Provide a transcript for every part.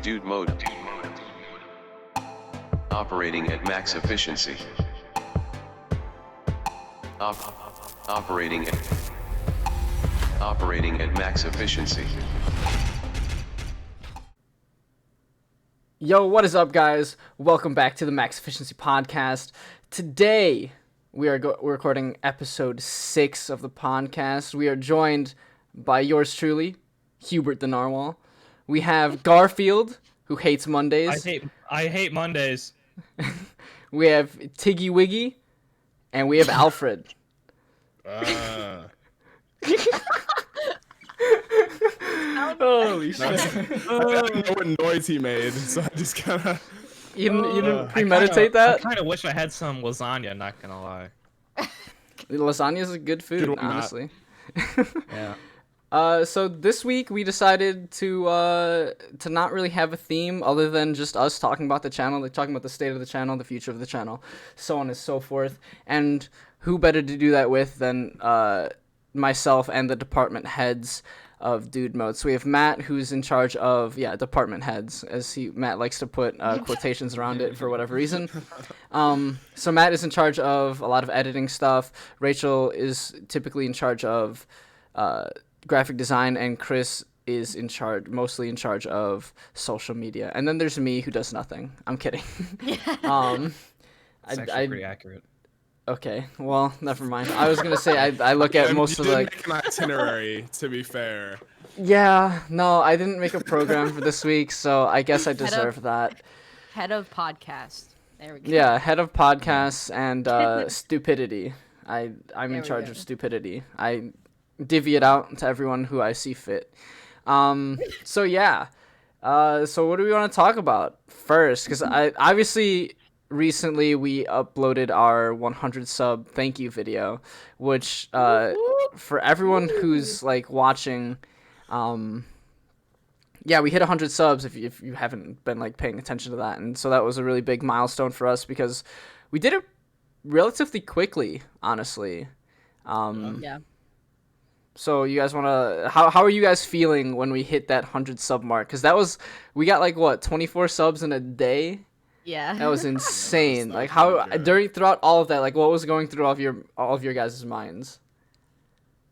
Dude mode. Operating at max efficiency. Operating at max efficiency. Yo, what is up, guys? Welcome back to the Max Efficiency Podcast. Today, we're recording episode 6 of the podcast. We are joined by yours truly, Hubert the Narwhal. We have Garfield, who hates Mondays. I hate Mondays. We have Tiggy Wiggy, and we have Alfred. Holy shit. I don't know what noise he made, so I just kind of... You didn't premeditate that? I kind of wish I had some lasagna, not gonna lie. Lasagna is a good food, Good one, honestly. Yeah. So this week we decided to not really have a theme other than just us talking about the channel, like talking about the state of the channel, the future of the channel, so on and so forth. And who better to do that with than myself and the department heads of Dude Mode. So we have Matt, who's in charge of department heads, as Matt likes to put quotations around it for whatever reason. So Matt is in charge of a lot of editing stuff. Rachel is typically in charge of graphic design, and Chris is mostly in charge of social media. And then there's me, who does nothing. I'm kidding. It's actually pretty accurate. Okay, well, never mind. I was gonna say I look at most of make an itinerary, to be fair. Yeah, no, I didn't make a program for this week, so I guess I deserve that. Head of podcast. There we go. Yeah, head of podcasts and stupidity. I'm in charge of stupidity. I divvy it out to everyone who I see fit. So yeah. So what do we want to talk about first? Because obviously recently we uploaded our 100 sub thank you video, which for everyone who's like watching, we hit 100 subs if you haven't been like paying attention to that, and so that was a really big milestone for us because we did it relatively quickly, honestly. Yeah. So you guys want to, how are you guys feeling when we hit that 100 sub mark? Because we got like what, 24 subs in a day? Yeah. That was insane. Like throughout all of that, like what was going through all of your guys' minds?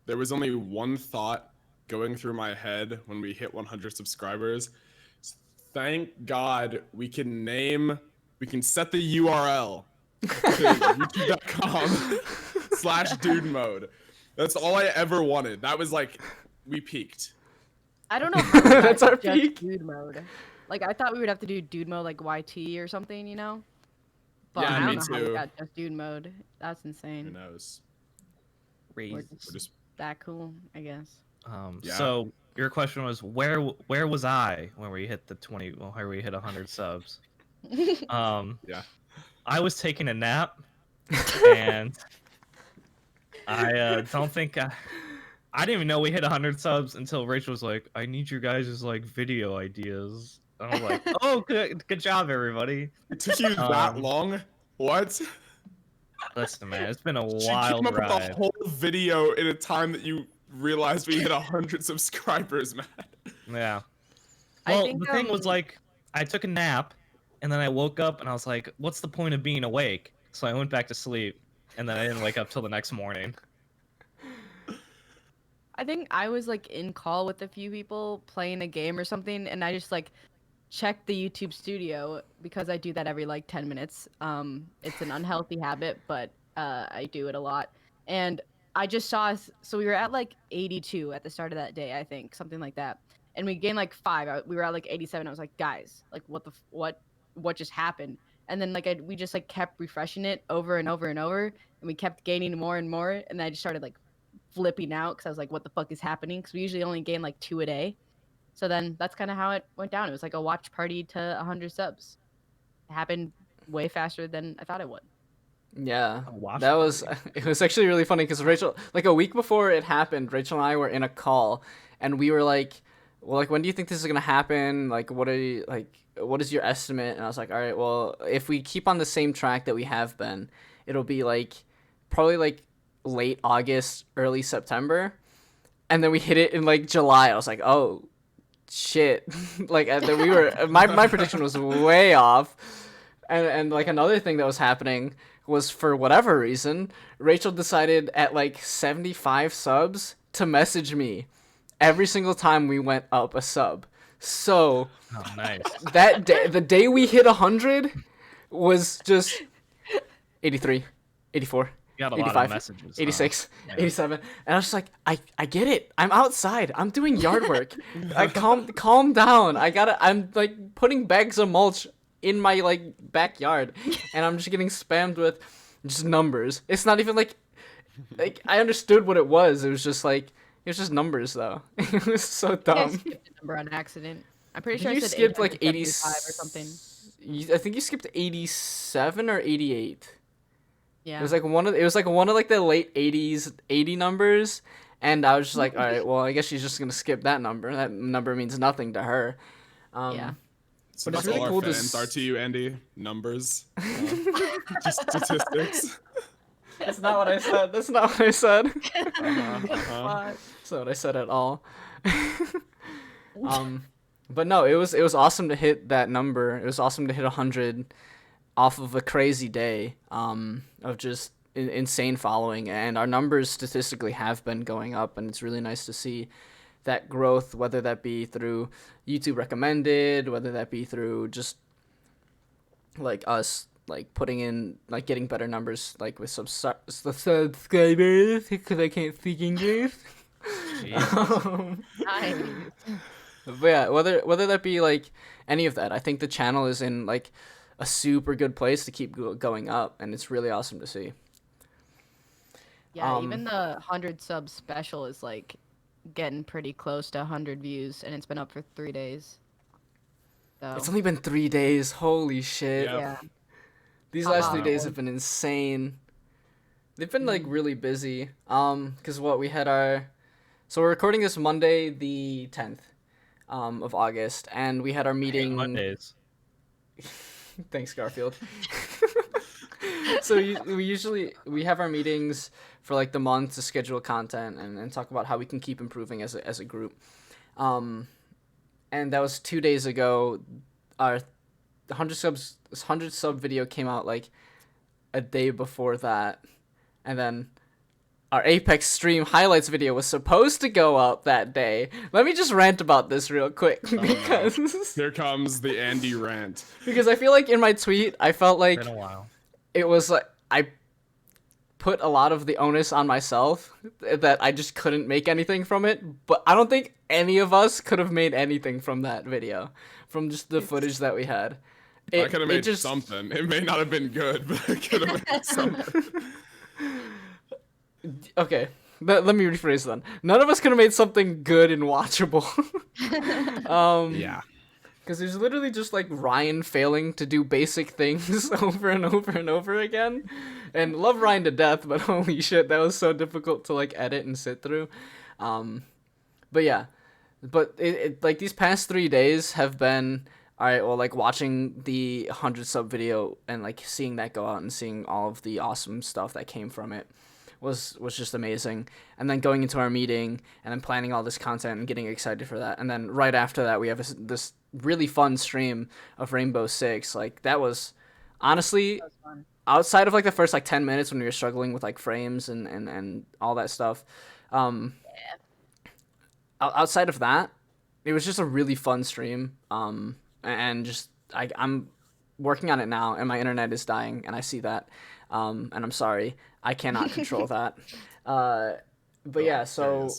There was only one thought going through my head when we hit 100 subscribers. Thank God we can set the URL to youtube.com/dude mode. That's all I ever wanted. That was like, we peaked. I don't know how we That's got our just peak. dude mode. Like, I thought we would have to do dude mode like YT or something, you know? But Yeah, I don't me know how we too. got just dude mode. That's Who insane. knows? We're We're just just that cool, I guess. Yeah. So your question was where was I when we hit the 100 subs? Yeah. I was taking a nap, and I don't think I didn't even know we hit 100 subs until Rachel was like, "I need your guys' like video ideas." And I was like, "Oh, good job, everybody." It took you that long? What? Listen, man, it's been a She wild came up with ride. the whole video in a time that you realized we hit 100 subscribers, man. Yeah. I Well, think, the thing was like, I took a nap, and then I woke up, and I was like, "What's the point of being awake?" So I went back to sleep, and then I didn't wake up till the next morning. I think I was like in call with a few people playing a game or something, and I just like checked the YouTube studio because I do that every like 10 minutes. It's an unhealthy habit, but I do it a lot. And I just saw so we were at like 82 at the start of that day, I think, something like that. And we gained like 5. We were at like 87. I was like, guys, like what just happened? And then like we just like kept refreshing it over and over and over, and we kept gaining more and more. And I just started like flipping out because I was like, what the fuck is happening? Because we usually only gain like 2 a day. So then that's kind of how it went down. It was like a watch party to 100 subs. It happened way faster than I thought it would. Yeah, watch that was it was actually really funny because Rachel, like a week before it happened, Rachel and I were in a call, and we were like, well, like, when do you think this is gonna happen? Like, what is your estimate? And I was like, all right, well, if we keep on the same track that we have been, it'll be like probably like late August, early September. And then we hit it in like July. I was like, oh, shit. Like that we were my prediction was way off. And like another thing that was happening was, for whatever reason, Rachel decided at like 75 subs to message me every single time we went up a sub. So Oh, nice. that day, the day we hit 100 was just 83, 84, You got a lot 85, of messages. 86, Yeah. 87, and I was just like, I get it. I'm outside. I'm doing yard work. Calm down. I'm like putting bags of mulch in my like backyard, and I'm just getting spammed with just numbers. It's not even like I understood what it was. It was just numbers though. It was so I dumb. skipped a number on accident. I'm pretty I sure think I you said skipped like 80 875 or something. I think you skipped 87 or 88. Yeah. It was like one of like the late 80s 80 numbers, and I was just like, all right, well, I guess she's just gonna skip that number. That number means nothing to her. Yeah. So But it's that's really all cool our to fans are s- to you, Andy. Numbers, just statistics. That's not what I said. That's not what I said. Uh-huh. That's not what I said at all. But no, it was awesome to hit that number. It was awesome to hit 100 off of a crazy day of just insane following, and our numbers statistically have been going up, and it's really nice to see that growth, whether that be through YouTube recommended, whether that be through just like us like putting in like getting better numbers like with subscribers, because I can't speak English. Nice. But yeah, whether that be like any of that, I think the channel is in like a super good place to keep going up, and it's really awesome to see. Yeah, even the 100 sub special is like getting pretty close to 100 views, and it's been up for 3 days. So, It's only been 3 days. Holy shit! Yeah. yeah. These A last lot. 3 days have been insane. They've been like really busy. Cause we had so we're recording this Monday the 10th, of August, and we had our meeting. Mondays. Thanks, Garfield. So we have our meetings for like the month to schedule content and talk about how we can keep improving as a group. And that was 2 days ago. Our 100 sub video came out like a day before that, and then our Apex stream highlights video was supposed to go up that day. Let me just rant about this real quick because Here comes the Andy rant. because I feel like in my tweet I felt like Been a while. it was like I put a lot of the onus on myself that I just couldn't make anything from it, but I don't think any of us could have made anything from that video, from just the footage that we had. I could have made just, something. It may not have been good, but I could have made something. Okay, let me rephrase then. None of us could have made something good and watchable. Yeah. Because there's literally just like Ryan failing to do basic things over and over and over again. And love Ryan to death, but holy shit, that was so difficult to like edit and sit through. But yeah, but it like these past 3 days have been alright. Well, like watching the 100 sub video and like seeing that go out and seeing all of the awesome stuff that came from it was just amazing. And then going into our meeting and then planning all this content and getting excited for that. And then right after that, we have this really fun stream of Rainbow Six. Like that was honestly outside of like the first like 10 minutes when we were struggling with like frames and all that stuff. Outside of that, it was just a really fun stream. And just I'm working on it now, and my internet is dying, and I see that. And I'm sorry, I cannot control that. But yeah, so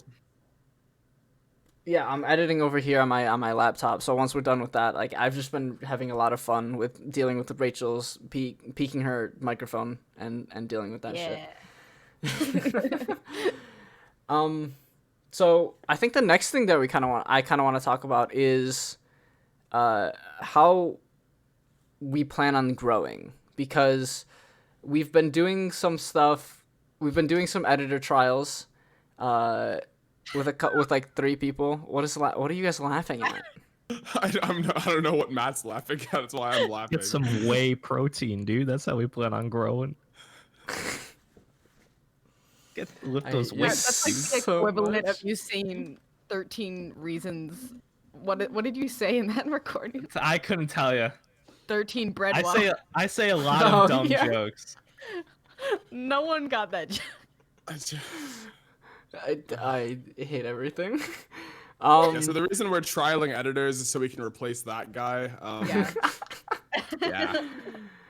yeah, I'm editing over here on my laptop. So once we're done with that, like I've just been having a lot of fun with dealing with Rachel's peeking her microphone and dealing with that shit. So I think the next thing that I kind of want to talk about is how we plan on growing, because we've been doing some stuff. We've been doing some editor trials with like 3 people. What are you guys laughing at? I don't know what Matt's laughing at. That's why I'm laughing. Get some whey protein, dude. That's how we plan on growing. Lift those Yeah, weights. That's like the so equivalent much. of you seeing 13 reasons What did you say in that recording? I couldn't tell you. 13 bread I waffles. say a lot Oh, of dumb yeah. jokes. No one got that joke. I hate everything. Yeah, so the reason we're trialing editors is so we can replace that guy. Yeah. Yeah.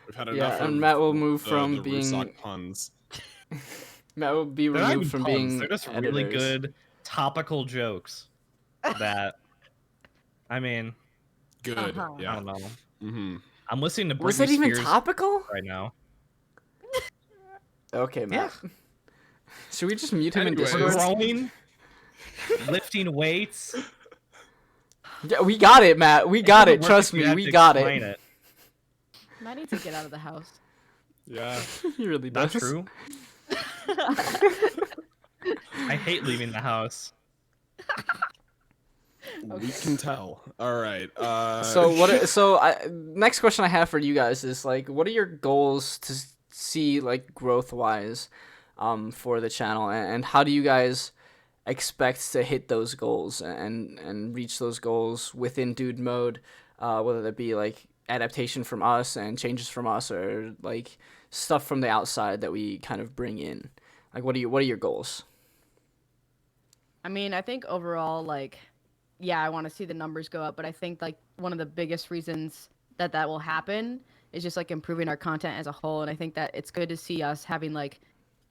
We've had enough Yeah, of and Matt will move the, from the being Rusok puns. Matt will be They're not even removed from puns. being They're just editors. really good topical jokes. That I mean, Good. Uh-huh. I Yeah. don't know. Mm-hmm. I'm listening to Britney Was that even Spears topical? right now. Okay, Matt. Should we just mute him Anyways. in Discord? Growing, lifting weights. Yeah, we got it, Matt. We got it. Work Trust if you me, have we to got explain it. Matt needs to get out of the house. Yeah. He really does. Not true. I hate leaving the house. We can tell. All right. So next question I have for you guys is like, what are your goals to see like growth wise, for the channel, and how do you guys expect to hit those goals and reach those goals within Dude Mode, whether that be like adaptation from us and changes from us, or like stuff from the outside that we kind of bring in. Like, what are your goals? I mean, I think overall, like, yeah, I want to see the numbers go up, but I think like one of the biggest reasons that will happen is just like improving our content as a whole. And I think that it's good to see us having like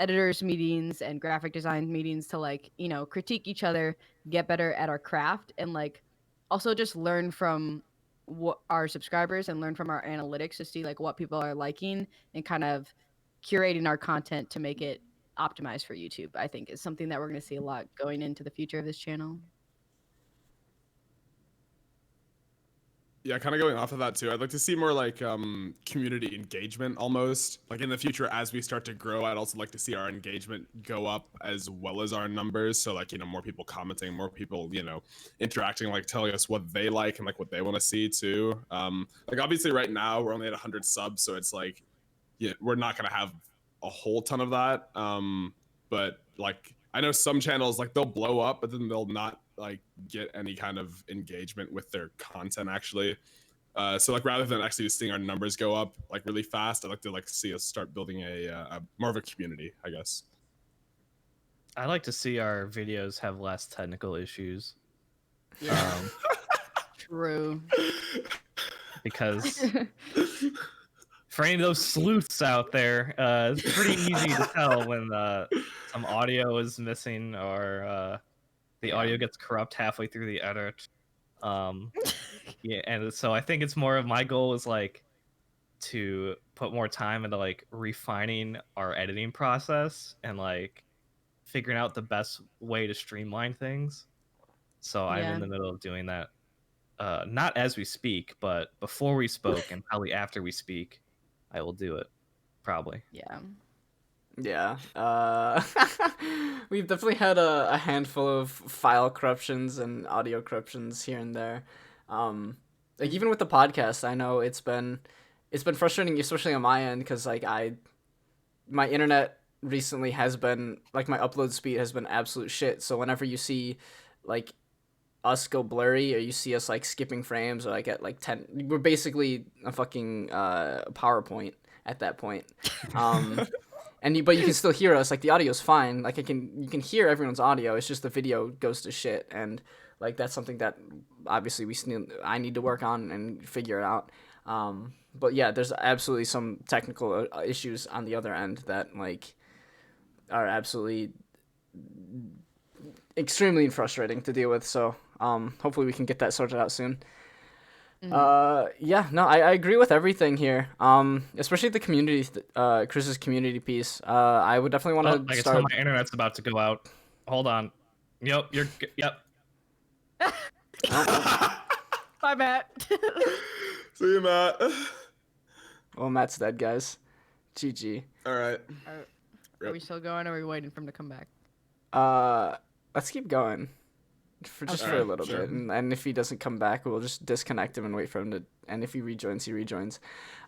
editors meetings and graphic design meetings to like, you know, critique each other, get better at our craft, and like also just learn from what our subscribers and learn from our analytics to see like what people are liking and kind of curating our content to make it optimized for YouTube. I think is something that we're going to see a lot going into the future of this channel. Yeah, kind of going off of that too. I'd like to see more like community engagement almost. Like in the future as we start to grow, I'd also like to see our engagement go up as well as our numbers. So like, you know, more people commenting, more people, you know, interacting, like telling us what they like and like what they want to see too. Like obviously right now we're only at 100 subs, so it's like, yeah, we're not going to have a whole ton of that. But like I know some channels like they'll blow up, but then they'll not like get any kind of engagement with their content actually. So like rather than actually just seeing our numbers go up like really fast, I'd like to like see us start building a more of a community, I guess. I like to see our videos have less technical issues. Yeah. True. Because for any of those sleuths out there, it's pretty easy to tell when some audio is missing or the audio gets corrupt halfway through the edit. Yeah, and so I think it's more of my goal is like to put more time into like refining our editing process and like figuring out the best way to streamline things. So I'm in the middle of doing that. Not as we speak, but before we spoke and probably after we speak, I will do it. Probably. Yeah. Yeah, we've definitely had a handful of file corruptions and audio corruptions here and there. Like even with the podcast, I know it's been frustrating, especially on my end, because like my internet recently has been like my upload speed has been absolute shit. So whenever you see like us go blurry or you see us like skipping frames or like at like 10, we're basically a fucking PowerPoint at that point. But you can still hear us. Like the audio's fine. Like you can hear everyone's audio. It's just the video goes to shit, and like that's something that obviously I need to work on and figure it out. But yeah, there's absolutely some technical issues on the other end that like are absolutely extremely frustrating to deal with. So hopefully we can get that sorted out soon. Yeah, no, I agree with everything here. Especially the community, Chris's community piece. I would definitely want to I can start. tell my internet's about to go out. Hold on. Yep, yep. Bye, Matt. See you, Matt. Well, Matt's dead, guys. GG. All right. Are we still going, or are we waiting for him to come back? Let's keep going. For a little sure. bit, and if he doesn't come back, we'll just disconnect him and wait for him to. And if he rejoins, he rejoins.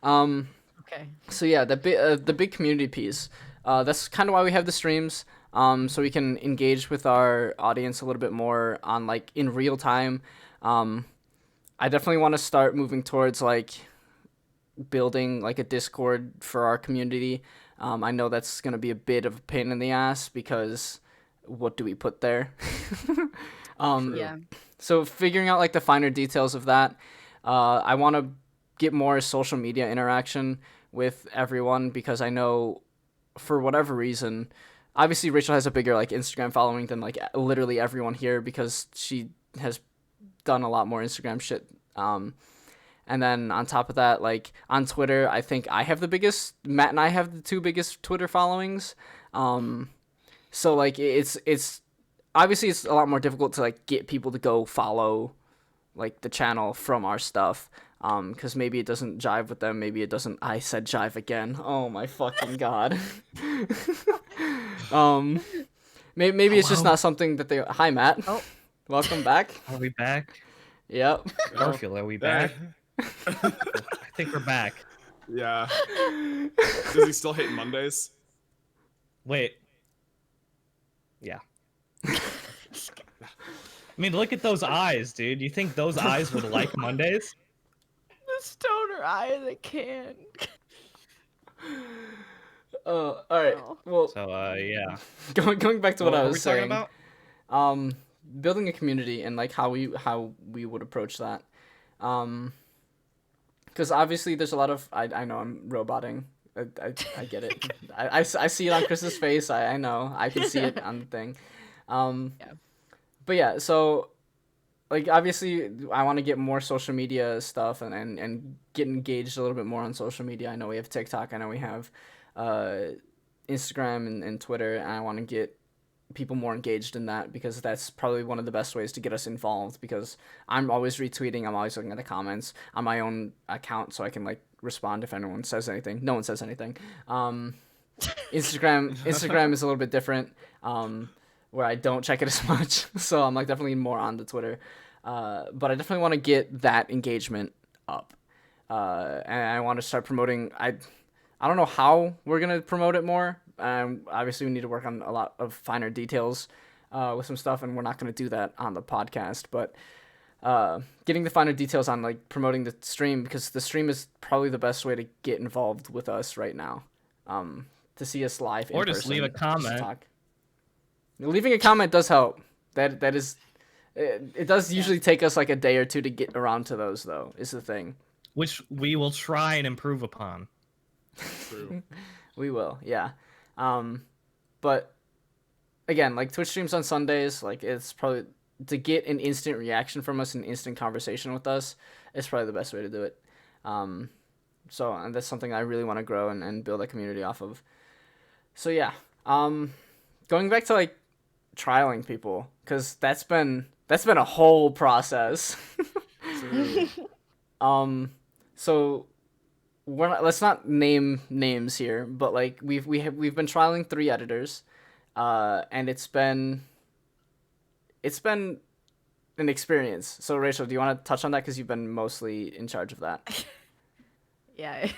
Okay. So yeah, the big community piece. That's kind of why we have the streams. So we can engage with our audience a little bit more on like in real time. I definitely want to start moving towards like building like a Discord for our community. I know that's gonna be a bit of a pain in the ass because what do we put there? Yeah. So figuring out like the finer details of that. I want to get more social media interaction with everyone because I know for whatever reason, obviously Rachel has a bigger like Instagram following than like literally everyone here because she has done a lot more Instagram shit. And then on top of that, like on Twitter, I think I have the biggest. Matt and I have the two biggest Twitter followings. So like it's obviously it's a lot more difficult to like get people to go follow like the channel from our stuff. Because maybe it doesn't jive with them. Maybe it doesn't. I said jive again. Oh my fucking god. Maybe it's just Hello? not something that they. Hi Matt. Oh. Welcome back. Are we back? Yep. Garfield, are we back? I think we're back. Yeah. Does he still hate Mondays? Wait. Yeah. I mean, look at those eyes, dude. You think those eyes would like Mondays? The stoner eye that can. All right. Oh. Well, So, yeah. going back to what I were was we talking saying. about? Building a community and like how we would approach that. Because obviously there's a lot of I know I'm roboting. I get it. I see it on Chris's face. I know. I can see it on the thing. Yeah. But yeah, so like obviously I want to get more social media stuff and get engaged a little bit more on social media. I know we have TikTok. I know we have Instagram and Twitter, and I want to get people more engaged in that because that's probably one of the best ways to get us involved because I'm always retweeting, I'm always looking at the comments on my own account so I can like respond if anyone says anything. No one says anything. Instagram is a little bit different where I don't check it as much, so I'm like definitely more on the Twitter, but I definitely want to get that engagement up, and I want to start promoting. I don't know how we're gonna promote it more. Obviously, we need to work on a lot of finer details with some stuff, and we're not gonna do that on the podcast. But getting the finer details on like promoting the stream because the stream is probably the best way to get involved with us right now. To see us live, Or in just person, leave a comment. talk. Leaving a comment does help. That is, it does usually take us like a day or two to get around to those though. Is the thing. Which we will try and improve upon. True. We will, yeah. But again, like Twitch streams on Sundays, like it's probably to get an instant reaction from us, an instant conversation with us, it's probably the best way to do it. So and that's something I really want to grow and build a community off of. So yeah, going back to like trialing people, because that's been a whole process. True. So let's not name names here, but like we've been trialing 3 editors, and it's been an experience. So Rachel, do you want to touch on that because you've been mostly in charge of that? Yeah.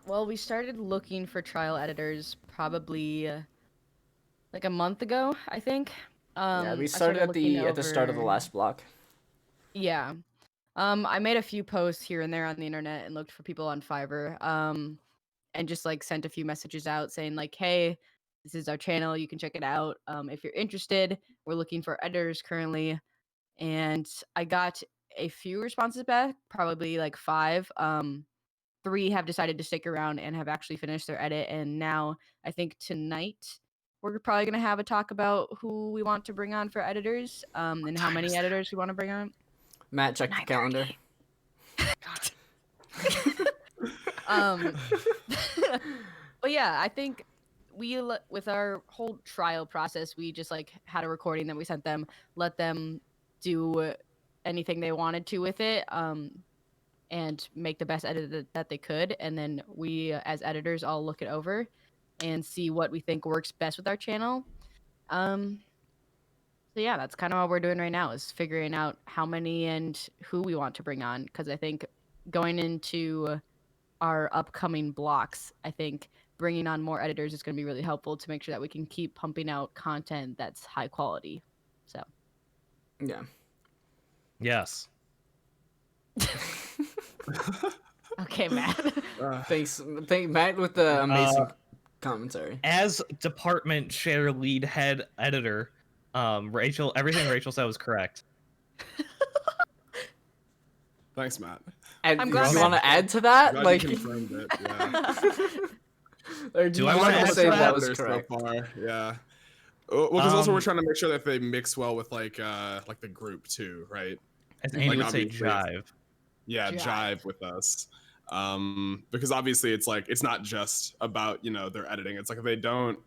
Well, we started looking for trial editors probably like a month ago, I think. Yeah, we I started at the start of the over- last block. Yeah. I made a few posts here and there on the internet and looked for people on Fiverr. And just like sent a few messages out saying like, "Hey, this is our channel. You can check it out. If you're interested, we're looking for editors currently." And I got a few responses back, probably like 5. 3 have decided to stick around and have actually finished their edit. And now I think tonight we're probably gonna have a talk about who we want to bring on for editors, and how many editors we want to bring on. Matt, check the calendar. But yeah, I think with our whole trial process, we just like had a recording that we sent them, let them do anything they wanted to with it, and make the best edit that they could, and then we as editors all look it over and see what we think works best with our channel. So yeah, that's kind of what we're doing right now, is figuring out how many and who we want to bring on, because I think going into our upcoming blocks, I think bringing on more editors is going to be really helpful to make sure that we can keep pumping out content that's high quality. So Yeah. Yes. Okay, Matt. Thanks, Matt, with the amazing commentary. As department chair lead head editor, Rachel, everything Rachel said was correct. Thanks, Matt. And I'm do glad you Matt- want to add to that? Glad Like, you confirmed it. Yeah. or Do you I just wanna want add to to say that? that was Editor correct? So far. Yeah. Well, because also we're Um, trying to make sure that they mix well with like the group too, right? As Andy Like, would say, obviously it's- jive. Yeah, Jive. jive with us. Because obviously it's like it's not just about their editing. It's like if they don't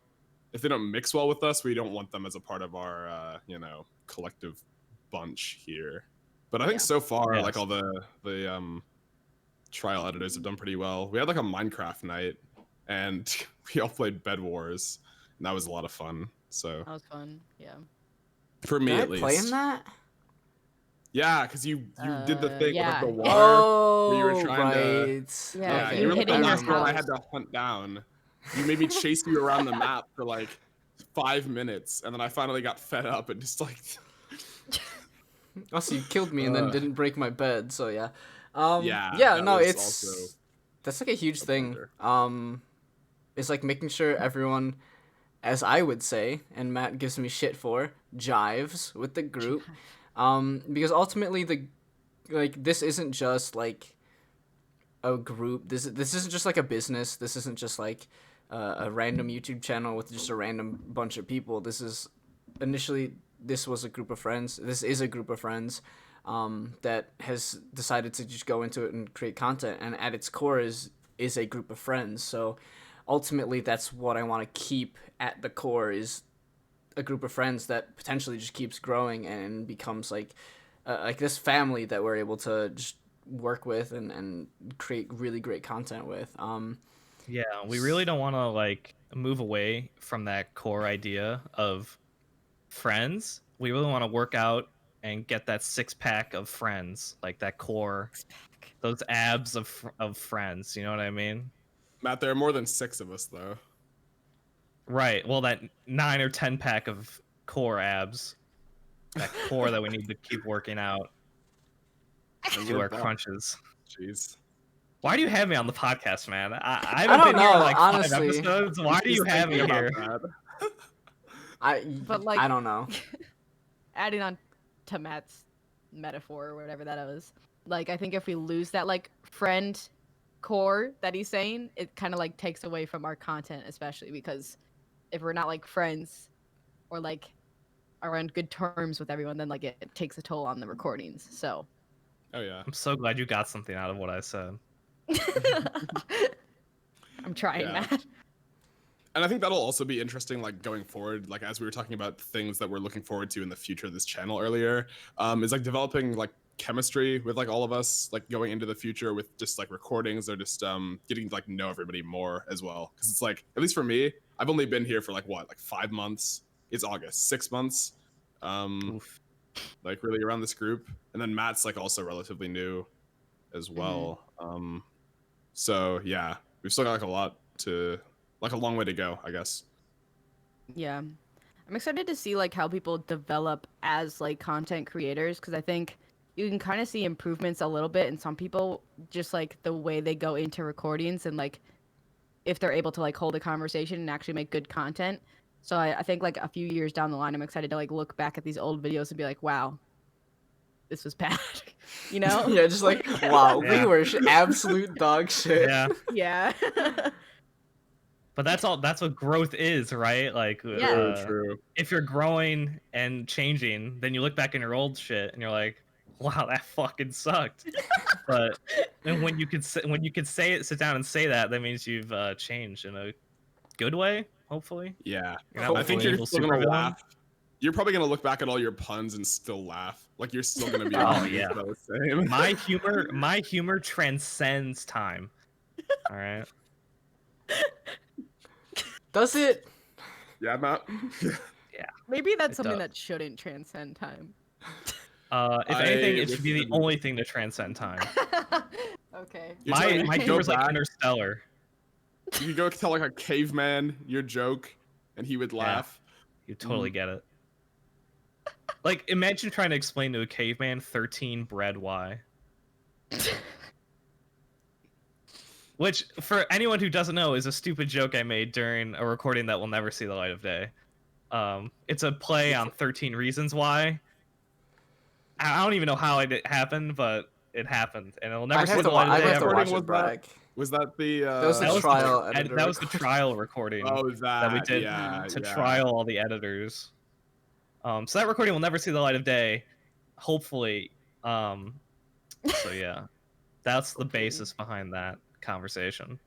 mix well with us, we don't want them as a part of our collective bunch here. But I think Yeah. so far, Yes. like all the trial editors have done pretty well. We had like a Minecraft night, and we all played Bed Wars, and that was a lot of fun. So That was fun. Yeah. for me Did I at least, play in that? yeah, because you did the thing with like, the yeah. water. Oh, where you were trying to- right. Yeah, Yeah, you you were hitting looking your at girl I house. had to hunt down. You made me chase you around the map for like 5 minutes, and then I finally got fed up and just like. Also, you killed me and then Ugh. didn't break my bed, so yeah. Yeah, Yeah, that no, was it's also that's like a huge a thing. blunder. It's like making sure everyone, as I would say, and Matt gives me shit for, jives with the group. Because ultimately this isn't just like a group. This isn't just like a business. This isn't just like a random YouTube channel with just a random bunch of people. This was a group of friends. This is a group of friends that has decided to just go into it and create content. And at its core is a group of friends. So ultimately, that's what I want to keep at the core is a group of friends that potentially just keeps growing and becomes like this family that we're able to just work with and create really great content with. Yeah, we really don't want to like move away from that core idea of friends. We really want to work out and get that 6-pack of friends, like that core, those abs of friends. You know what I mean? Matt, there are more than 6 of us though. Right. Well, that 9 or 10-pack of core abs, that core that we need to keep working out And to we're our buff. crunches. Jeez. Why do you have me on the podcast, man? I I haven't don't been here in know, like honestly. 5 episodes. Why do you Just have me thinking here? about that. But, like- I don't know. Adding on to Matt's metaphor or whatever that was, like I think if we lose that like friend core that he's saying, it kind of like takes away from our content, especially because if we're not like friends or like are on good terms with everyone, then like it takes a toll on the recordings. So Oh yeah. I'm so glad you got something out of what I said. I'm trying, Yeah. Matt. And I think that'll also be interesting, like going forward, like as we were talking about things that we're looking forward to in the future of this channel earlier, is like developing like chemistry with like all of us, like going into the future with just like recordings or just getting to like know everybody more as well. Because it's like, at least for me, I've only been here for like 5 months. It's August, 6 months. Oof. Like really around this group, and then Matt's like also relatively new as well. So yeah, we've still got like a long way to go, I guess. Yeah. I'm excited to see like how people develop as like content creators because I think you can kind of see improvements a little bit in some people just like the way they go into recordings and like if they're able to like hold a conversation and actually make good content. So I think like a few years down the line, I'm excited to like look back at these old videos and be like, wow, this was bad, you know? Yeah, just like wow, Yeah. we were absolute dog shit. Yeah. Yeah. But that's what growth is, right? Like, Yeah. True. if you're growing and changing, then you look back in your old shit and you're like, "Wow, that fucking sucked." But and when you could sit down and say that, that means you've changed in a good way, hopefully. Yeah. You're not I like think an you're evil still gonna supervillain. laugh. You're probably gonna look back at all your puns and still laugh. Like you're still gonna be Oh, amused yeah. by the same. My humor transcends time. All right. Does it? Yeah, Matt. Maybe that's It something does. that shouldn't transcend time. If anything, it should be the disagree. only thing to transcend time. Okay. You're telling me My you could go humor's like back- Interstellar. You could go tell like a caveman your joke, and he would Yeah. laugh. You totally get it. Like, imagine trying to explain to a caveman 13 bread why. Which, for anyone who doesn't know, is a stupid joke I made during a recording that will never see the light of day. It's a play on 13 Reasons Why. I don't even know how it happened, but it happened, and it'll never I'd see have the to, light of I'd day have to ever. watch was it back. Was that the? That was the That was trial the, editor. that was the trial recording Oh, that we did to trial all the editors. So that recording will never see the light of day, hopefully. So yeah, that's the basis behind that conversation.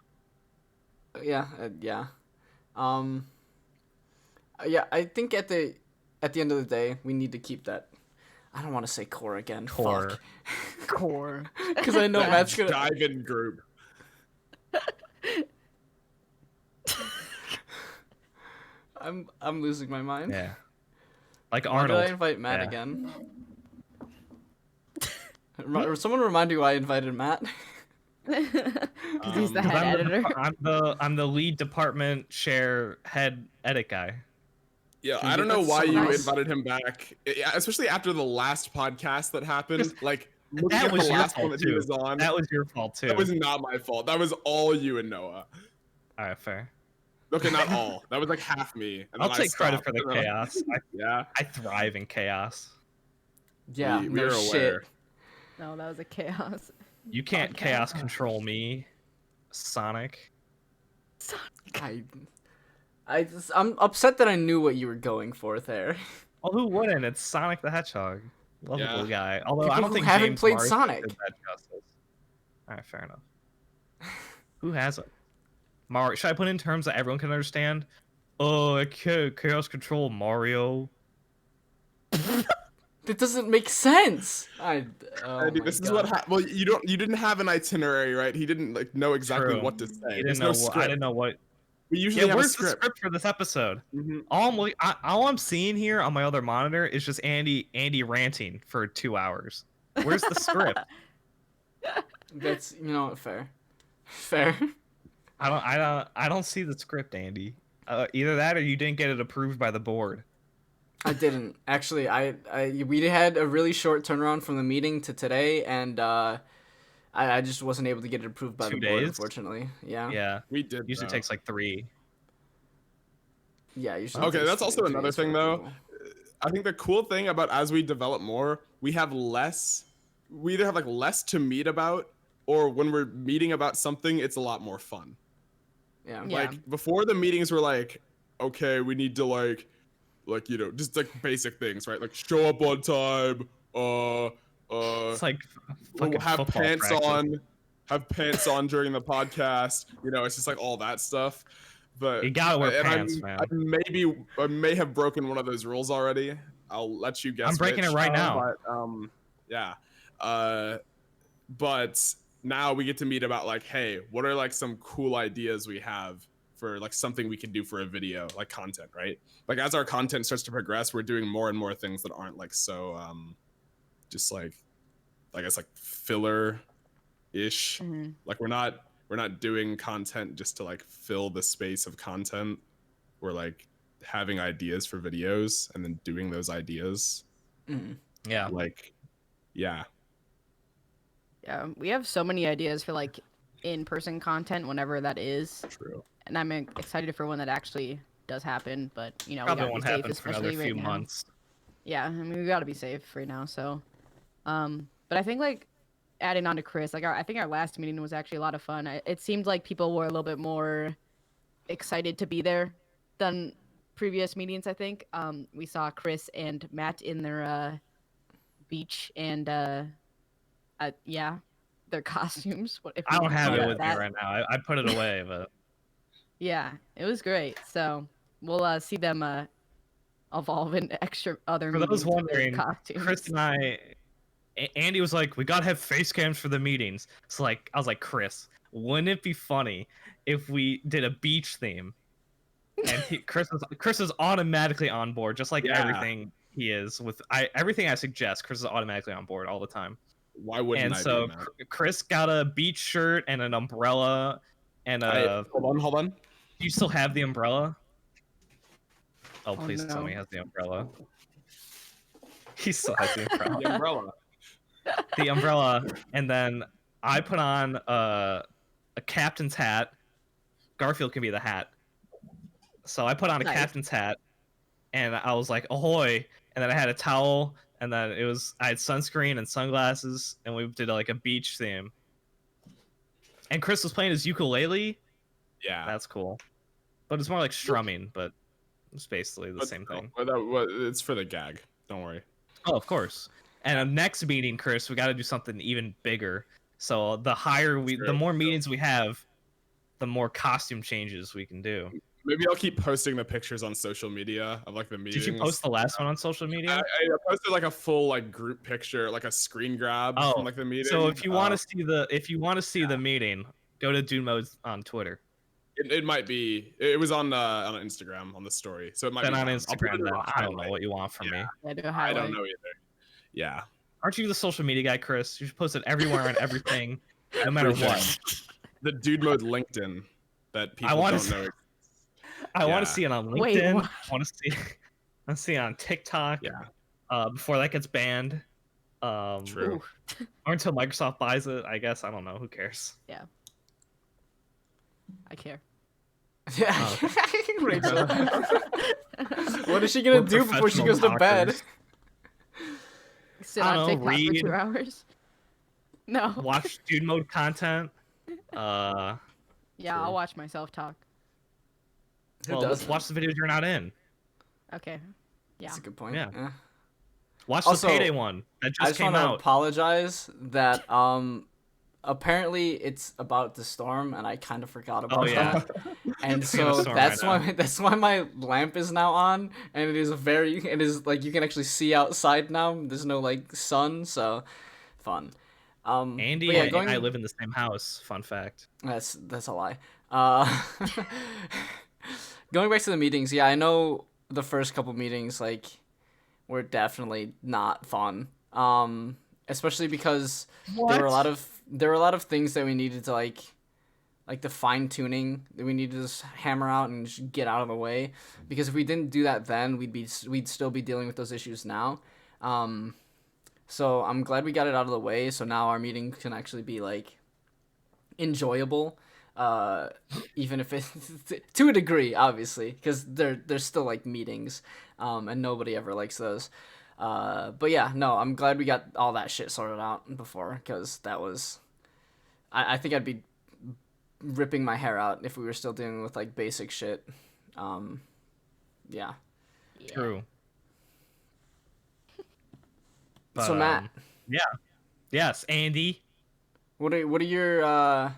Yeah, yeah. Yeah, I think at the end of the day, we need to keep that. I don't want to say core again. Core. Core. Because I know Matt's gonna. dive-in group. I'm losing my mind. Yeah, like Why did Arnold. I invite Matt Yeah. again? Someone remind me why I invited Matt. Because he's the Um, head editor. I'm the lead department chair head edit guy. Yeah, Dude, I don't know that's why so you nice. invited him back, especially after the last podcast that happened. Like, looking That at was the your last one fault that he too. was on, That was your fault too. that was not my fault. That was all you and Noah. All right, fair. Okay, not all. That was like half me. And I'll then I take credit stopped. for the chaos. Yeah, I thrive in chaos. Yeah, we no are shit. aware. No, that was a chaos. You can't Podcast. chaos control me, Sonic. I'm upset that I knew what you were going for there. Well, who wouldn't? It's Sonic the Hedgehog. Lovable Yeah. guy. Although People I don't who think haven't James played Marsden Sonic. did that justice. All right, fair enough. Who hasn't? Mario. Should I put in terms that everyone can understand? Oh, I can't chaos control Mario. That doesn't make sense. Oh Andy, my this is God. what happened. Well, you didn't have an itinerary, right? He didn't like know exactly True. what to say. You There's didn't no know script. I didn't know what. We usually Yeah, have a where's the script. script for this episode? Mhm. All I'm seeing here on my other monitor is just Andy ranting for 2 hours. Where's the script? That's fair. Fair. I don't see the script, Andy. Either that or you didn't get it approved by the board. I didn't actually. We had a really short turnaround from the meeting to today, and I just wasn't able to get it approved by 2 the board, days? unfortunately. Yeah. Yeah. We did. Usually though. takes like 3. Yeah. Usually. Okay, takes that's also 3 another days for thing, though. approval. I think the cool thing about as we develop more, we have less. We either have like less to meet about, or when we're meeting about something, it's a lot more fun. Yeah. Yeah. Like before the meetings were like, okay, we need to like just like basic things, right? Like show up on time. It's like fucking Have football pants practice. on. Have pants on during the podcast. It's just like all that stuff. But You gotta wear and pants, man. I may have broken one of those rules already. I'll let you guess. I'm breaking it which. right now. But yeah. But now we get to meet about like, hey, what are like some cool ideas we have for like something we can do for a video, like content, right? Like as our content starts to progress, we're doing more and more things that aren't like so just like I guess like filler ish. Mm-hmm. Like we're not doing content just to like fill the space of content. We're like having ideas for videos and then doing those ideas. Mhm. Yeah. Like, yeah. Yeah, we have so many ideas for like in-person content whenever that is, True. and I'm excited for when that actually does happen. But we Probably gotta be won't safe, happen for another especially few right now. months. Yeah, I mean we gotta be safe right now. So, but I think like adding on to Chris, like I think our last meeting was actually a lot of fun. It seemed like people were a little bit more excited to be there than previous meetings. I think we saw Chris and Matt in their beach and yeah, their costumes. If I you don't wanna have call it it with me that. right now. I put it away, but Yeah, it was great. So we'll see them evolve into extra other for those meetings with wondering, costumes. Chris and Andy was like, we gotta have face cams for the meetings. So like, I was like, Chris, wouldn't it be funny if we did a beach theme? And Chris is automatically on board, just like Yeah. everything he is with everything I suggest. Chris is automatically on board all the time. Why wouldn't And I so be, Matt? Chris got a beach shirt and an umbrella and a. Hold on. Do you still have the umbrella? Oh, Oh, please tell no. me he has the umbrella. He still has the umbrella. The umbrella. The umbrella, and then I put on a captain's hat. Garfield can be the hat. So I put on a Nice. captain's hat, and I was like, ahoy! And then I had a towel, and then I had sunscreen and sunglasses, and we did like a beach theme. And Chris was playing his ukulele. Yeah. That's cool. But it's more like strumming, but it's basically the same thing. It's for the gag. Don't worry. Oh, of course. And our next meeting, Chris, we got to do something even bigger. So the more meetings we have, the more costume changes we can do. Maybe I'll keep posting the pictures on social media of like the meetings. Did you post the last one on social media? I posted like a full like group picture, like a screen grab from like the meeting. So if you want to see the meeting, go to Dude Mode on Twitter. It might be. It was on Instagram on the story, so it might Then be on I'll put Instagram. it in Then a I don't know highlight. what you want from me. I don't know either. Yeah. Aren't you the social media guy, Chris? You should post it everywhere and everything, no matter what. The Dude Mode LinkedIn that people wanna don't know. I want Yeah. to see it on Wait, LinkedIn. what? I want to see it on TikTok. Yeah. Before that gets banned. True. Or until Microsoft buys it, I guess. I don't know. Who cares? I care. Yeah. Oh. Rachel. What is she gonna We're do before she professional goes to bed? talkers. Sit I on don't know, TikTok read. for 2 hours. No. Watch Dude Mode content. Yeah, True. I'll watch myself talk. Who Well, doesn't? watch the videos you're not in. Okay. Yeah. That's a good point. Yeah. Yeah. Watch Also, the Payday one that I just just came want to out. apologize that apparently it's about to storm and I kind of forgot about yeah. that. And It's gonna so storm that's right why my lamp is now on and it is like you can actually see outside now. There's no like sun, so fun. Andy but yeah, and I live in the same house. Fun fact. That's a lie. Going back to the meetings, yeah, I know the first couple meetings like were definitely not fun. Especially because there were a lot of things that we needed to like the fine tuning that we needed to just hammer out and just get out of the way. Because if we didn't do that then, we'd still be dealing with those issues now. So I'm glad we got it out of the way. So now our meeting can actually be like enjoyable, even if it's to a degree, obviously, because they're still like meetings, and nobody ever likes those. But yeah, no, I'm glad we got all that shit sorted out before, because that was, I think I'd be ripping my hair out if we were still dealing with like basic shit. Yeah. True. So Matt, Yes, Andy. what are your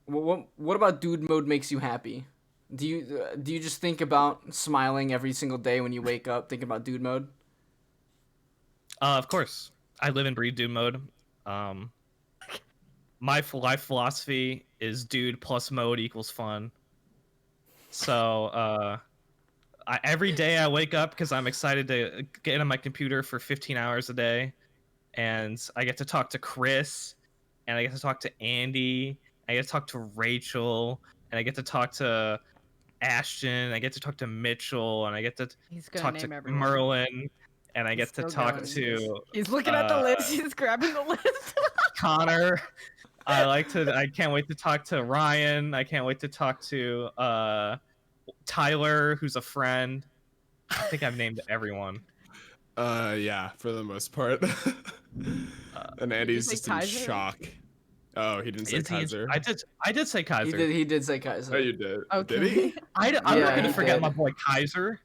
what about Dude Mode makes you happy? Do you just think about smiling every single day when you wake up, thinking about Dude Mode? Of course, I live and breathe Dude Mode. My life philosophy is dude plus mode equals fun. So every day I wake up because I'm excited to get on my computer for 15 hours a day, and I get to talk to Chris, and I get to talk to Andy, I get to talk to Rachel, and I get to talk to Ashton, I get to talk to Mitchell, and I get to He's gonna talk name to everyone. Merlin, and I get to still talk going. to He's looking at the list. He's grabbing the list. Connor. I can't wait to talk to Ryan. I can't wait to talk to Tyler, who's a friend. I think I've named everyone. Yeah, for the most part. And Andy's say just in Kaiser? shock. Oh, he didn't say Is he- Kaiser. I did say Kaiser. He did say Kaiser. Oh, you did. Okay. Did he? I'm Yeah, not gonna he forget did. my boy Kaiser.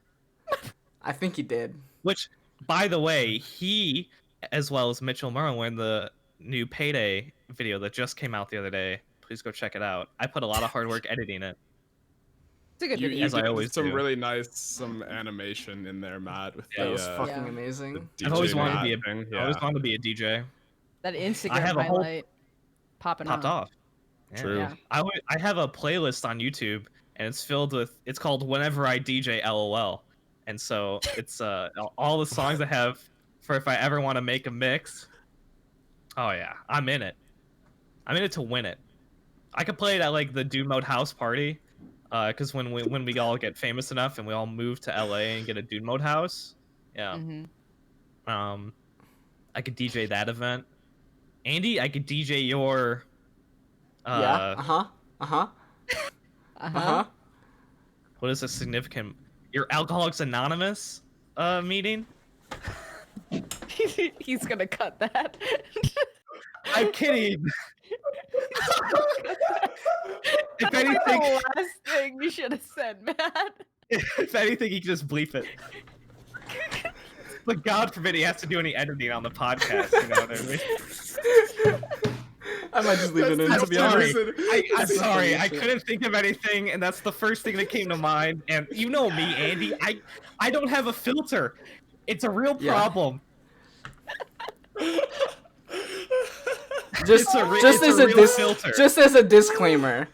I think he did. Which, by the way, he, as well as Mitchell Merlin, were in the new Payday video that just came out the other day. Please go check it out. I put a lot of hard work editing it. It's a good You, video. you As I did always some do. really nice animation in there, Matt. With That the, was fucking Yeah. amazing. the I've always DJ wanted to Matt be a thing. I always wanted to be a DJ. That Instagram I have a whole- highlight popping Popped off. off. Yeah. True. Yeah. I have a playlist on YouTube, and it's called Whenever I DJ LOL, and so it's all the songs I have for if I ever want to make a mix. Oh yeah, I'm in it. I'm in it to win it. I could play it at like the Dude Mode house party, because when we all get famous enough and we all move to LA and get a Dude Mode house, yeah, Mm-hmm. I could DJ that event. Andy, I could DJ your. Yeah. What is a significant? Your Alcoholics Anonymous meeting? He's gonna cut that. I'm kidding. If That's anything, the last thing you should have said, Matt. if anything, you can just bleep it. But God forbid he has to do any editing on the podcast. You know what I mean? I might just leave it in, That's to be not honest. true. I'm sorry. I couldn't think of anything, and that's the first thing that came to mind. And you know me, Andy. I don't have a filter. It's a real Yeah. problem. Just, It's a re- just it's as a a real filter. just as a disclaimer,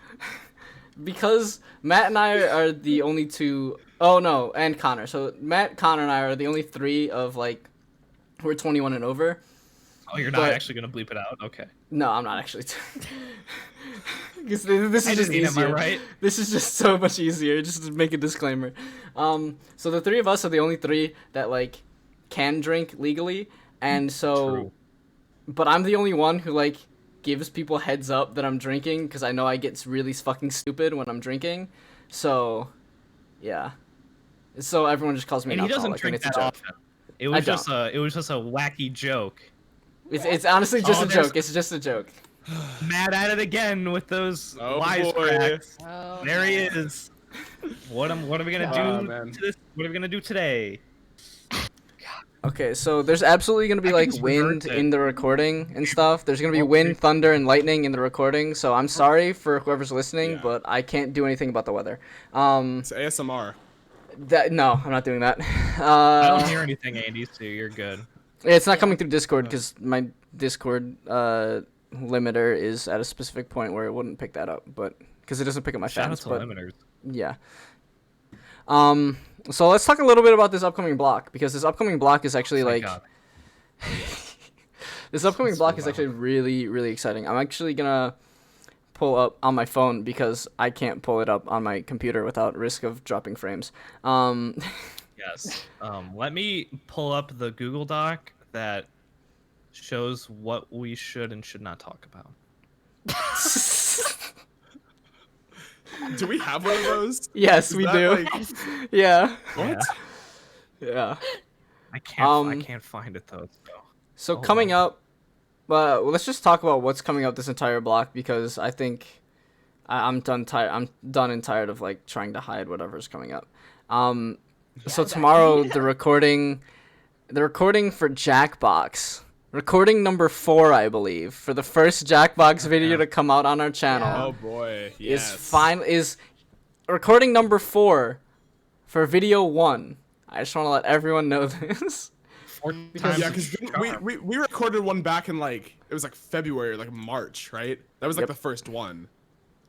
because Matt and I are the only two. Oh no, and Connor. So Matt, Connor, and I are the only three of like who are 21 and over. Oh, you're not But- actually gonna bleep it out? Okay. No, I'm not actually. Because this is just Editing, am I easier. right? This is just so much easier. Just to make a disclaimer. So the three of us are the only three that like can drink legally, and so. True. But I'm the only one who like gives people heads up that I'm drinking because I know I get really fucking stupid when I'm drinking. So, yeah. So everyone just calls me And an he doesn't alcoholic, and drink it's a that joke. often. It was don't. just a wacky joke. It's honestly just Oh, a there's- joke. It's just a joke. Mad at it again with those Oh, wisecracks. Oh, There he is. What are we gonna Oh, do man. to this? What are we gonna do today? Okay, so there's absolutely gonna be I can like just wind reverse it. in the recording and stuff. There's gonna be wind, thunder, and lightning in the recording. So I'm sorry for whoever's listening, Yeah. but I can't do anything about the weather. It's ASMR. No, I'm not doing that. I don't hear anything, Andy, so you're good. It's not coming through Discord because my Discord limiter is at a specific point where it wouldn't pick that up, but because it doesn't pick up my Shout out fans. to But limiters. yeah. So let's talk a little bit about this upcoming block because this upcoming block is actually Thank like God. this upcoming So block is loud. actually really really exciting. I'm actually gonna pull up on my phone because I can't pull it up on my computer without risk of dropping frames. Yes. Let me pull up the Google Doc that shows what we should and should not talk about. Do we have one of those? Yes, Is we that, do. like- Yeah. What? Yeah. I can't. I Um, can't find it though. So Oh, coming wow. up, let's just talk about what's coming up this entire block because I think I'm done and tired of like trying to hide whatever's coming up. So tomorrow the recording for Jackbox, recording number 4, I believe, for the first Jackbox video to come out on our channel Oh boy. Yes. is recording number 4 for video 1. I just want to let everyone know this. Times Yeah, the because charm. we recorded one back in like it was like February, like March, right? That was like Yep. the first one.